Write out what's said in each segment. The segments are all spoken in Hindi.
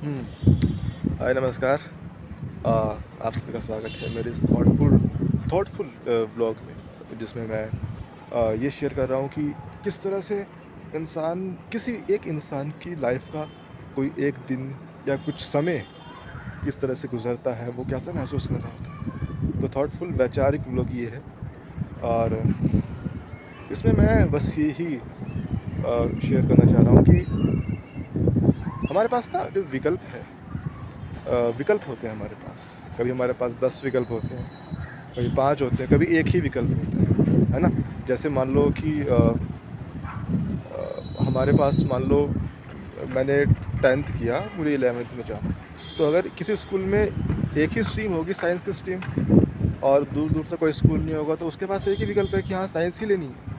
हाय नमस्कार। आप सभी का स्वागत है मेरे इस थॉटफुल ब्लॉग में, जिसमें मैं ये शेयर कर रहा हूँ कि किस तरह से किसी एक इंसान की लाइफ का कोई एक दिन या कुछ समय किस तरह से गुजरता है, वो कैसा महसूस कर रहा होता है। तो थॉटफुल वैचारिक ब्लॉग ये है। और इसमें मैं बस यही शेयर करना चाह रहा हूँ कि हमारे पास ना जो विकल्प होते हैं हमारे पास। कभी हमारे पास 10 विकल्प होते हैं, कभी 5 होते हैं, कभी एक ही विकल्प होता है ना? जैसे मान लो कि हमारे पास मान लो मैंने 10th किया, मुझे 11th में जाना था। तो अगर किसी स्कूल में एक ही स्ट्रीम होगी, साइंस की स्ट्रीम, और दूर-दूर तक कोई स्कूल नहीं होगा, तो उसके पास एक ही विकल्प है कि हाँ, साइंस ही लेनी है।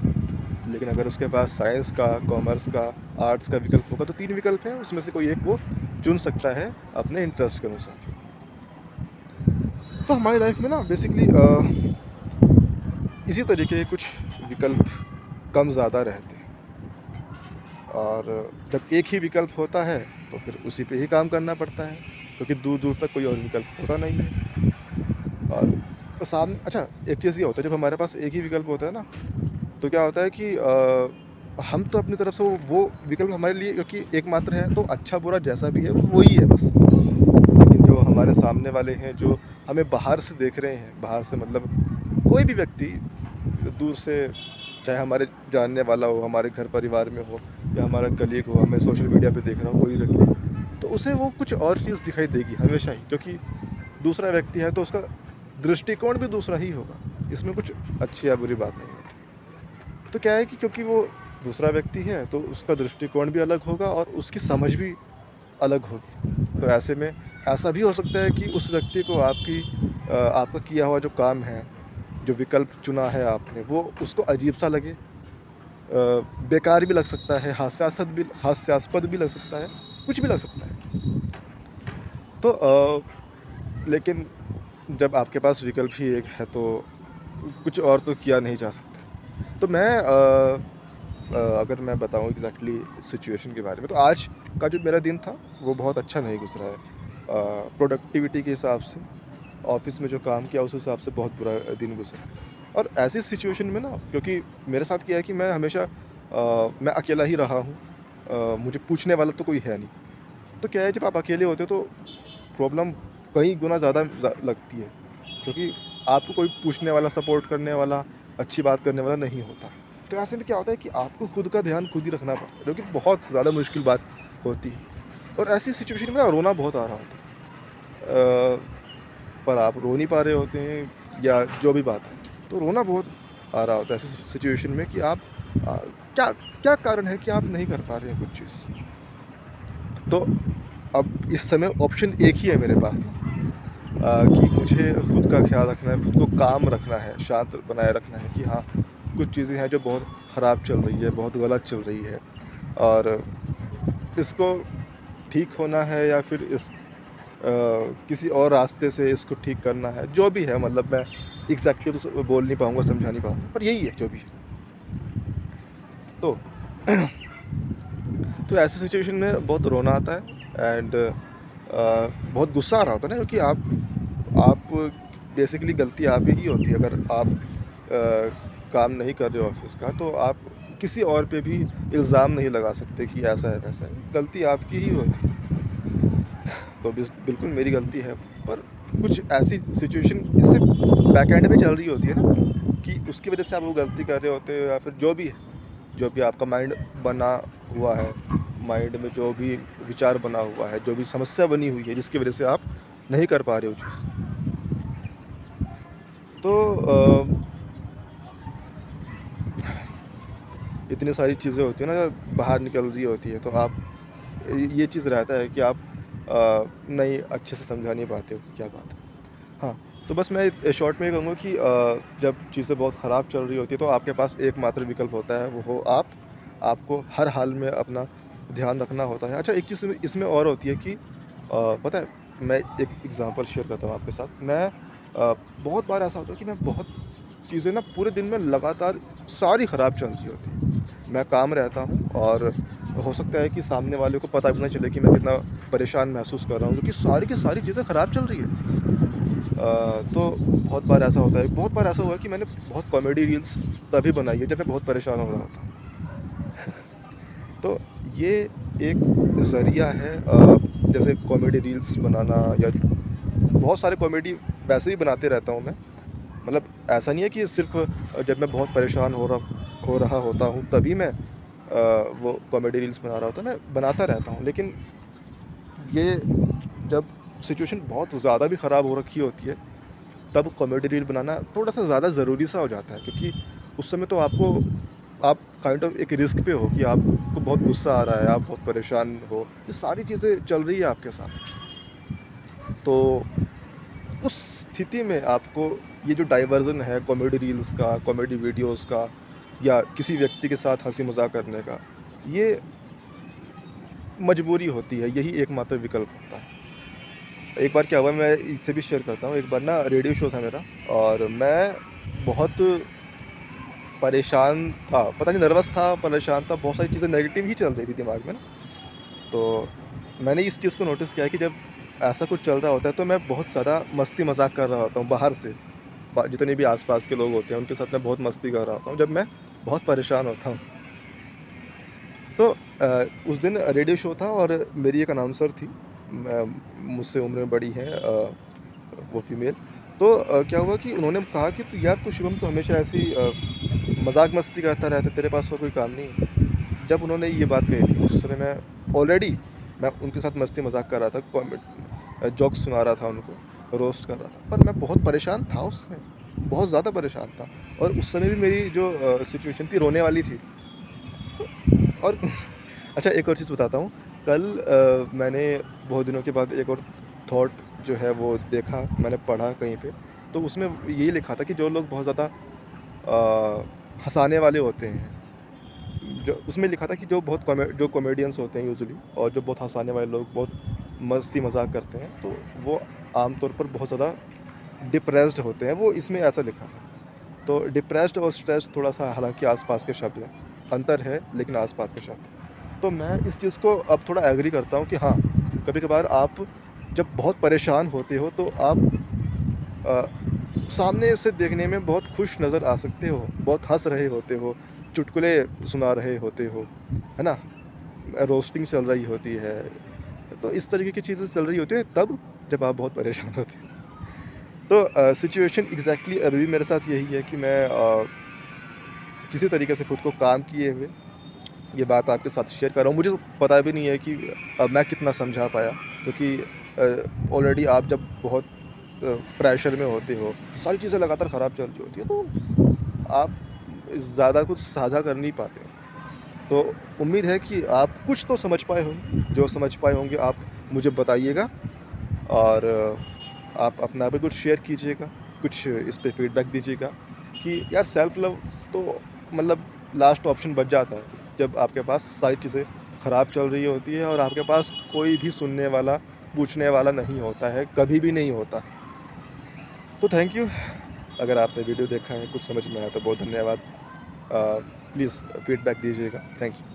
लेकिन अगर उसके पास साइंस का, कॉमर्स का, आर्ट्स का विकल्प होगा, तो 3 विकल्प हैं, उसमें से कोई एक वो चुन सकता है अपने इंटरेस्ट के अनुसार। तो हमारी लाइफ में ना बेसिकली इसी तरीके के कुछ विकल्प कम ज़्यादा रहते हैं। और जब एक ही विकल्प होता है तो फिर उसी पे ही काम करना पड़ता है, क्योंकि दूर-दूर तक कोई और विकल्प होता नहीं है। और सामने अच्छा, एक चीज़ ये होता है, जब हमारे पास एक ही विकल्प होता है ना, तो क्या होता है कि हम तो अपनी तरफ से वो विकल्प हमारे लिए क्योंकि एकमात्र है, तो अच्छा-बुरा जैसा भी है वो वही है बस। लेकिन जो हमारे सामने वाले हैं, जो हमें बाहर से देख रहे हैं, बाहर से मतलब कोई भी व्यक्ति दूर से, चाहे हमारे जानने वाला हो, हमारे घर परिवार में हो या हमारा कलीग हो, हमें सोशल मीडिया पे देख रहा हो कोई व्यक्ति, तो उसे वो कुछ और चीज़ दिखाई देगी हमेशा ही, क्योंकि दूसरा व्यक्ति है तो उसका दृष्टिकोण भी दूसरा ही होगा। इसमें कुछ अच्छी या बुरी बात नहीं होती। तो क्या है कि क्योंकि वो दूसरा व्यक्ति है, तो उसका दृष्टिकोण भी अलग होगा और उसकी समझ भी अलग होगी। तो ऐसे में ऐसा भी हो सकता है कि उस व्यक्ति को आपका किया हुआ जो काम है, जो विकल्प चुना है आपने, वो उसको अजीब-सा लगे, बेकार भी लग सकता है, हास्यास्पद भी लग सकता है, कुछ भी लग सकता है। तो लेकिन जब आपके पास विकल्प ही एक है, तो कुछ और तो किया नहीं जा सकता। तो अगर मैं बताऊँ एग्ज़ैक्टली सिचुएशन के बारे में, तो आज का जो मेरा दिन था, वो बहुत अच्छा नहीं गुज़रा है। प्रोडक्टिविटी के हिसाब से, ऑफ़िस में जो काम किया उस हिसाब से बहुत बुरा दिन गुज़रा। और ऐसी सिचुएशन में ना, क्योंकि मेरे साथ क्या है कि मैं अकेला ही रहा हूँ। मुझे पूछने वाला तो कोई है नहीं। तो क्या है, जब आप अकेले होते हो तो प्रॉब्लम कई गुना ज़्यादा लगती है, क्योंकि आपको कोई पूछने वाला, सपोर्ट करने वाला, अच्छी बात करने वाला नहीं होता। तो ऐसे में क्या होता है कि आपको खुद का ध्यान खुद ही रखना पड़ता है, जो कि बहुत ज़्यादा मुश्किल बात होती है। और ऐसी सिचुएशन में ना रोना बहुत आ रहा होता है। पर आप रो नहीं पा रहे होते हैं या जो भी बात है, तो रोना बहुत आ रहा होता है ऐसी सिचुएशन में कि आप क्या क्या कारण है कि आप नहीं कर पा रहे हैं कुछ चीज़। तो अब इस समय ऑप्शन एक ही है मेरे पास ना, कि मुझे खुद का ख़्याल रखना है, खुद को काम रखना है, शांत बनाए रखना है कि हाँ, कुछ चीज़ें हैं जो बहुत ख़राब चल रही है, बहुत गलत चल रही है, और इसको ठीक होना है या फिर किसी और रास्ते से इसको ठीक करना है, जो भी है, मतलब मैं एग्ज़ैक्टली तो बोल नहीं पाऊँगा, समझा नहीं पाऊँगा, पर यही है जो भी है। तो तो ऐसी सिचुएशन में बहुत रोना आता है, एंड बहुत गुस्सा आ रहा होता है ना, क्योंकि आप बेसिकली गलती आप ही की होती है। अगर आप काम नहीं कर रहे हो ऑफ़िस का, तो आप किसी और पे भी इल्ज़ाम नहीं लगा सकते कि ऐसा है, वैसा है, गलती आपकी ही होती है। तो बिल्कुल मेरी गलती है, पर कुछ ऐसी सिचुएशन इससे बैक एंड में चल रही होती है ना, कि उसकी वज़ह से आप वो गलती कर रहे होते हो, या फिर जो भी है, जो भी आपका माइंड बना हुआ है, माइंड में जो भी विचार बना हुआ है, जो भी समस्या बनी हुई है, जिसकी वज़ह से आप नहीं कर पा रहे हो चीज़। तो इतनी सारी चीज़ें होती हैं ना, जब बाहर निकल रही होती है, तो आप ये चीज़ रहता है कि आप नहीं अच्छे से समझा नहीं पाते हो कि क्या बात है। हाँ, तो बस मैं शॉर्ट में ये कहूँगा कि जब चीज़ें बहुत ख़राब चल रही होती है, तो आपके पास एकमात्र विकल्प होता है, वो हो आप। आपको हर हाल में अपना ध्यान रखना होता है। अच्छा, एक चीज़ इसमें इसमें और होती है कि पता है, मैं एक एग्ज़ाम्पल शेयर करता हूँ आपके साथ। बहुत बार ऐसा होता है कि मैं बहुत चीज़ें ना पूरे दिन में लगातार सारी ख़राब चल रही होती हैं। मैं काम रहता हूँ, और हो सकता है कि सामने वाले को पता भी ना चले कि मैं कितना परेशान महसूस कर रहा हूँ, क्योंकि सारी की सारी चीज़ें ख़राब चल रही है। तो बहुत बार ऐसा होता है, बहुत बार ऐसा हुआ है कि मैंने बहुत कॉमेडी रील्स तभी बनाई है जब मैं बहुत परेशान हो रहा होता हूँ। तो ये एक ज़रिया है, जैसे कॉमेडी रील्स बनाना, या बहुत सारे कॉमेडी वैसे ही बनाते रहता हूँ मैं। मतलब ऐसा नहीं है कि सिर्फ़ जब मैं बहुत परेशान हो रहा होता हूँ तभी मैं वो कॉमेडी रील्स बना रहा होता हूँ, मैं बनाता रहता हूँ। लेकिन ये जब सिचुएशन बहुत ज़्यादा भी ख़राब हो रखी होती है, तब कॉमेडी रील बनाना थोड़ा-सा ज़्यादा ज़रूरी सा हो जाता है, क्योंकि उस समय तो आप काइंड ऑफ़ एक रिस्क पे हो कि आपको बहुत गुस्सा आ रहा है, आप बहुत परेशान हो, ये सारी चीज़ें चल रही है आपके साथ। तो उस स्थिति में आपको ये जो डाइवर्ज़न है कॉमेडी रील्स का, कॉमेडी वीडियोज़ का, या किसी व्यक्ति के साथ हँसी-मज़ाक करने का, ये मजबूरी होती है, यही एकमात्र विकल्प होता है। एक बार क्या हुआ, मैं इससे भी शेयर करता हूँ। एक बार ना रेडियो शो था मेरा, और मैं बहुत परेशान था, पता नहीं नर्वस था, परेशान था, बहुत सारी चीज़ें नेगेटिव ही चल रही थी दिमाग में ना। तो मैंने इस चीज़ को नोटिस किया है कि जब ऐसा कुछ चल रहा होता है तो मैं बहुत ज़्यादा मस्ती-मज़ाक कर रहा होता हूँ बाहर से। जितने भी आस-पास के लोग होते हैं उनके साथ मैं बहुत मस्ती कर रहा होता हूँ जब मैं बहुत परेशान होता हूँ। तो उस दिन रेडियो शो था और मेरी एक अनाउंसर थी, मुझसे उम्र में बड़ी हैं, वो फीमेल। तो क्या हुआ कि उन्होंने कहा कि "तू यार, तू शुभम, तो हमेशा ऐसे ही मज़ाक मस्ती करता रहता है, तेरे पास और कोई काम नहीं है।" जब उन्होंने ये बात कही थी, उस समय मैं उनके साथ मस्ती मज़ाक कर रहा था, जोक्स सुना रहा था उनको, रोस्ट कर रहा था। पर मैं बहुत परेशान था उस समय, बहुत ज़्यादा परेशान था, और उस समय भी मेरी जो सिचुएशन थी रोने वाली थी। तो और अच्छा, एक और चीज़ बताता हूँ। कल मैंने बहुत दिनों के बाद एक और थॉट जो है वो देखा, मैंने पढ़ा कहीं पे, तो उसमें यही लिखा था कि जो लोग बहुत ज़्यादा हँसाने वाले होते हैं, जो उसमें लिखा था कि जो कॉमेडियंस होते हैं यूजुअली, और जो बहुत हँसाने वाले लोग बहुत मस्ती-मज़ाक करते हैं, तो वो आम तौर पर बहुत ज़्यादा डिप्रेस्ड होते हैं, वो इसमें ऐसा लिखा था। तो डिप्रेस्ड और स्ट्रेस्ड थोड़ा-सा हालाँकि आस-पास के शब्द हैं, अंतर है लेकिन आस-पास के शब्द हैं। तो मैं इस चीज़ को अब थोड़ा एग्री करता हूँ कि हाँ, कभी-कभार आप जब बहुत परेशान होते हो तो आप अ, सामने से देखने में बहुत खुश नज़र आ सकते हो, बहुत हँस रहे होते हो, चुटकुले सुना रहे होते हो, है ना? रोस्टिंग चल रही होती है, तो इस तरीके की चीज़ें चल रही होती हैं तब, जब आप बहुत परेशान होते हो। तो सिचुएशन एग्ज़ैक्टली अभी भी मेरे साथ यही है कि मैं किसी तरीके से खुद को काम किए हुए ये बात आपके साथ शेयर कर रहा हूँ। मुझे तो पता भी नहीं है कि मैं कितना समझा पाया, क्योंकि ऑलरेडी आप जब बहुत प्रेशर में होते हो, सारी चीज़ें लगातार ख़राब चल रही होती है, तो आप ज़्यादा कुछ साझा कर नहीं पाते हो। तो उम्मीद है कि आप कुछ तो समझ पाए होंगे, जो समझ पाए होंगे आप मुझे बताइएगा, और आप अपना भी कुछ शेयर कीजिएगा, कुछ इस पे फीडबैक दीजिएगा कि यार, सेल्फ लव तो मतलब लास्ट ऑप्शन बच जाता है, जब आपके पास सारी चीज़ें ख़राब चल रही होती है और आपके पास कोई भी सुनने वाला, पूछने वाला नहीं होता है, कभी भी नहीं होता। तो थैंक यू, अगर आपने वीडियो देखा है, कुछ समझ में आया तो बहुत धन्यवाद। प्लीज़ फीडबैक दीजिएगा। Thank you.